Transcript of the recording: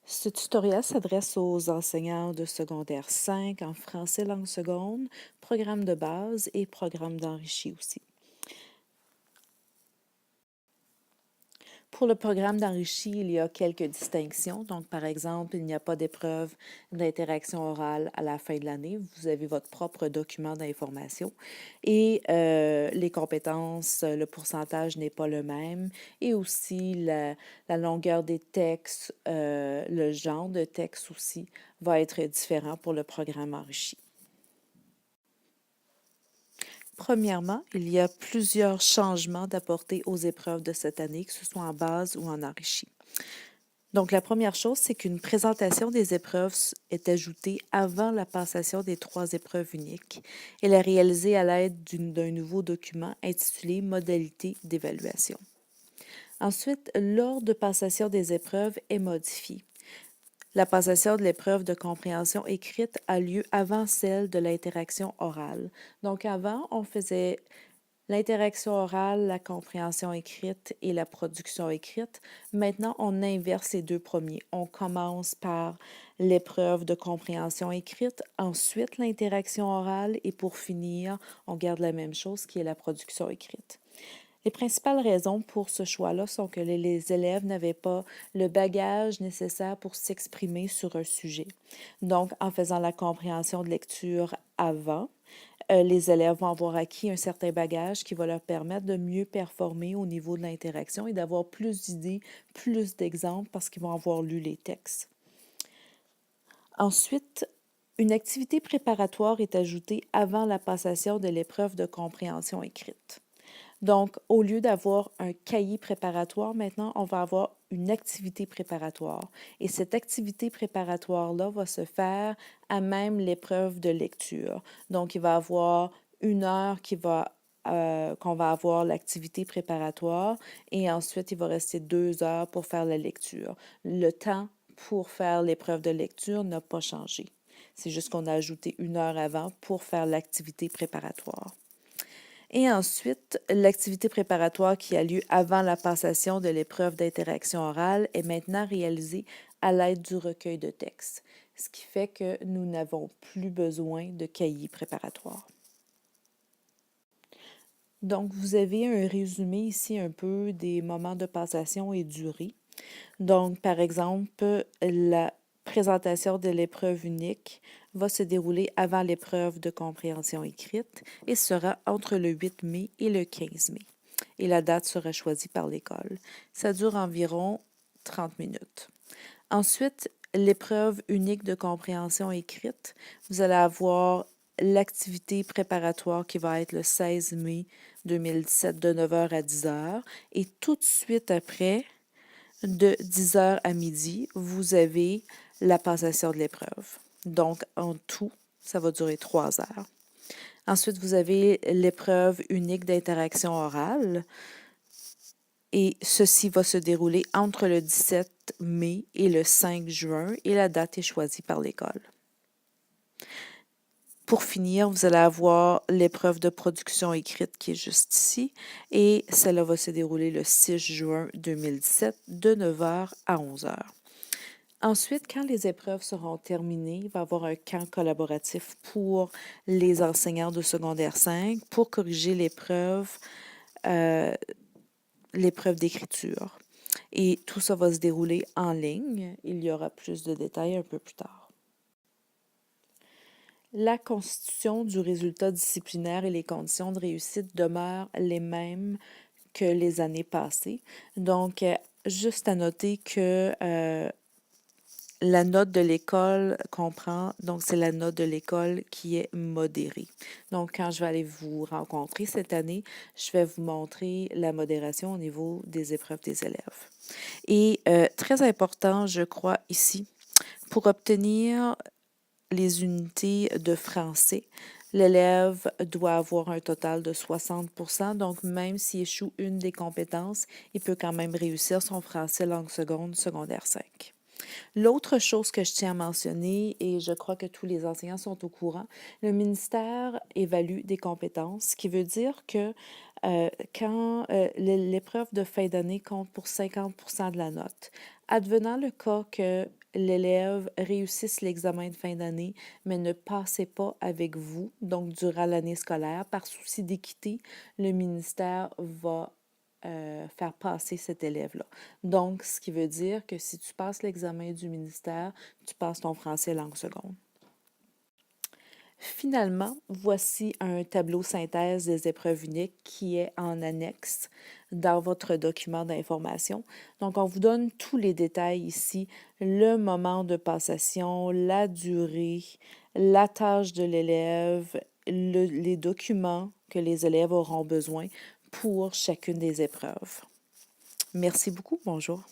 Ce tutoriel s'adresse aux enseignants de secondaire 5 en français langue seconde, programme de base et programme d'enrichi aussi. Pour le programme d'enrichi, il y a quelques distinctions. Donc, par exemple, il n'y a pas d'épreuve d'interaction orale à la fin de l'année. Vous avez votre propre document d'information. Et les compétences, le pourcentage n'est pas le même. Et aussi, la longueur des textes, le genre de texte aussi va être différent pour le programme enrichi. Premièrement, il y a plusieurs changements d'apporter aux épreuves de cette année, que ce soit en base ou en enrichi. Donc, la première chose, c'est qu'une présentation des épreuves est ajoutée avant la passation des 3 épreuves uniques. Elle est réalisée à l'aide d'un nouveau document intitulé Modalités d'évaluation. Ensuite, l'ordre de passation des épreuves est modifié. La passation de l'épreuve de compréhension écrite a lieu avant celle de l'interaction orale. Donc, avant, on faisait l'interaction orale, la compréhension écrite et la production écrite. Maintenant, on inverse les deux premiers. On commence par l'épreuve de compréhension écrite, ensuite l'interaction orale et pour finir, on garde la même chose qui est la production écrite. Les principales raisons pour ce choix-là sont que les élèves n'avaient pas le bagage nécessaire pour s'exprimer sur un sujet. Donc, en faisant la compréhension de lecture avant, les élèves vont avoir acquis un certain bagage qui va leur permettre de mieux performer au niveau de l'interaction et d'avoir plus d'idées, plus d'exemples parce qu'ils vont avoir lu les textes. Ensuite, une activité préparatoire est ajoutée avant la passation de l'épreuve de compréhension écrite. Donc, au lieu d'avoir un cahier préparatoire, maintenant, on va avoir une activité préparatoire. Et cette activité préparatoire-là va se faire à même l'épreuve de lecture. Donc, il va y avoir 1 heure qu'on va avoir l'activité préparatoire et ensuite, il va rester 2 heures pour faire la lecture. Le temps pour faire l'épreuve de lecture n'a pas changé. C'est juste qu'on a ajouté 1 heure avant pour faire l'activité préparatoire. Et ensuite, l'activité préparatoire qui a lieu avant la passation de l'épreuve d'interaction orale est maintenant réalisée à l'aide du recueil de textes, ce qui fait que nous n'avons plus besoin de cahier préparatoire. Donc, vous avez un résumé ici un peu des moments de passation et durée. Donc, par exemple, la présentation de l'épreuve unique va se dérouler avant l'épreuve de compréhension écrite et sera entre le 8 mai et le 15 mai. Et la date sera choisie par l'école. Ça dure environ 30 minutes. Ensuite, l'épreuve unique de compréhension écrite, vous allez avoir l'activité préparatoire qui va être le 16 mai 2017 de 9h à 10h. Et tout de suite après, de 10h à midi, vous avez la passation de l'épreuve. Donc, en tout, ça va durer 3 heures. Ensuite, vous avez l'épreuve unique d'interaction orale. Et ceci va se dérouler entre le 17 mai et le 5 juin et la date est choisie par l'école. Pour finir, vous allez avoir l'épreuve de production écrite qui est juste ici et celle-là va se dérouler le 6 juin 2017 de 9h à 11h. Ensuite, quand les épreuves seront terminées, il va y avoir un camp collaboratif pour les enseignants de secondaire 5 pour corriger l'épreuve d'écriture. Et tout ça va se dérouler en ligne. Il y aura plus de détails un peu plus tard. La constitution du résultat disciplinaire et les conditions de réussite demeurent les mêmes que les années passées. Donc, juste à noter que la note de l'école comprend, donc c'est la note de l'école qui est modérée. Donc, quand je vais aller vous rencontrer cette année, je vais vous montrer la modération au niveau des épreuves des élèves. Et très important, je crois, ici, pour obtenir les unités de français, l'élève doit avoir un total de 60 %. Donc, même s'il échoue une des compétences, il peut quand même réussir son français langue seconde, secondaire 5. L'autre chose que je tiens à mentionner, et je crois que tous les enseignants sont au courant, le ministère évalue des compétences, ce qui veut dire que quand l'épreuve de fin d'année compte pour 50% de la note, advenant le cas que l'élève réussisse l'examen de fin d'année, mais ne passez pas avec vous, donc durant l'année scolaire, par souci d'équité, le ministère va faire passer cet élève-là. Donc, ce qui veut dire que si tu passes l'examen du ministère, tu passes ton français langue seconde. Finalement, voici un tableau synthèse des épreuves uniques qui est en annexe dans votre document d'information. Donc, on vous donne tous les détails ici, le moment de passation, la durée, la tâche de l'élève, les documents que les élèves auront besoin pour chacune des épreuves. Merci beaucoup. Bonjour.